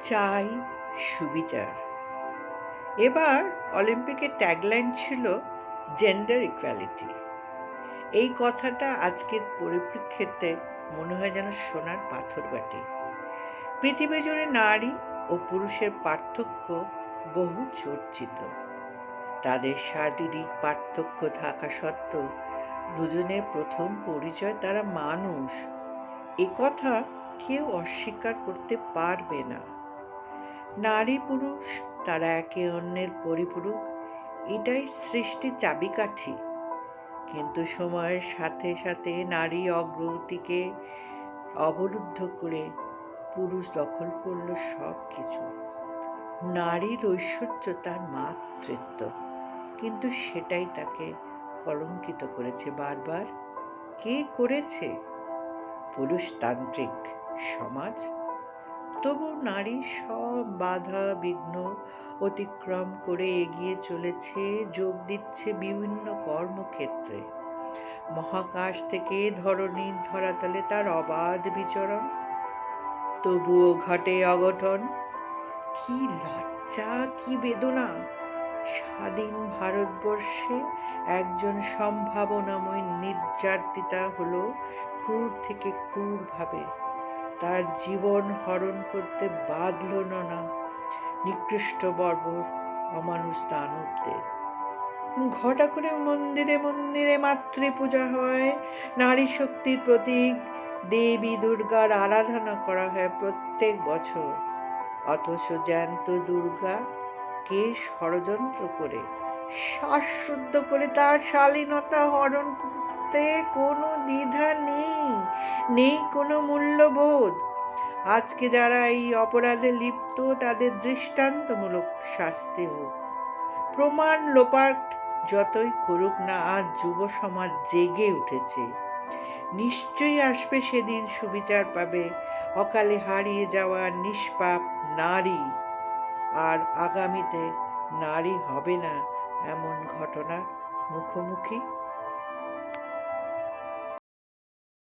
চাই সুবিচার। এবার অলিম্পিকের ট্যাগলাইন ছিল জেন্ডার ইকুয়ালিটি। এই কথাটা আজকের পরিপ্রেক্ষিতে মনে হয় যেন সোনার পাথর বাটি। পৃথিবী জুড়ে নারী ও পুরুষের পার্থক্য বহু চর্চিত। তাদের শারীরিক পার্থক্য থাকা সত্ত্বেও দুজনের প্রথম পরিচয় তারা মানুষ, এ কথা কেউ অস্বীকার করতে পারবে না। নারী পুরুষ তারা একে অন্যের পরিপূরক, এটাই সৃষ্টির চাবিকাঠি। কিন্তু সময়ের সাথে সাথে নারী অগ্রগতিকে অবরুদ্ধ করে পুরুষ দখল করল সব কিছু। নারীর ঐশ্বর্য তার মাতৃত্ব, কিন্তু সেটাই তাকে কলঙ্কিত করেছে বারবার। কে করেছে? পুরুষতান্ত্রিক সমাজ। তবু নারী সব বাধা বিঘ্ন অতিক্রম করে এগিয়ে চলেছে, যোগ দিচ্ছে বিভিন্ন কর্মক্ষেত্রে। মহাকাশ থেকে ধরণীর ধরাতলে তার অবাধ বিচরণ। তবুও ঘটে অঘটন। কি লজ্জা, কি বেদনা! স্বাধীন ভারতবর্ষে একজন সম্ভাবনাময় নির্যাতিতা হলো ক্রূর থেকে ক্রূরভাবে তার জীবন হরণ করতে বাঁধল না নিকৃষ্ট বর্বর অমানুষ দানবদের। ঘটা করে মন্দিরে মন্দিরে মাতৃপূজা হয়, নারী শক্তির প্রতীক দেবী দুর্গার আরাধনা করা হয় প্রত্যেক বছর। অথচ জ্যান্ত দুর্গা কে ষড়যন্ত্র করে শ্বাসরুদ্ধ করে তার শালীনতা হরণ করতে কোনো দ্বিধা নেই কোনো মূল্যবোধ। আজকে যারা এই অপরাধে লিপ্ত তাদের দৃষ্টান্তমূলক শাস্তি হোক। প্রমাণ লোপাট যতই করুক না, আজ যুব সমাজ জেগে উঠেছে। নিশ্চয়ই আসবে সেদিন সুবিচার পাবে অকালে হারিয়ে যাওয়া নিষ্পাপ নারী। আর আগামীতে নারী হবে না এমন ঘটনার মুখোমুখি।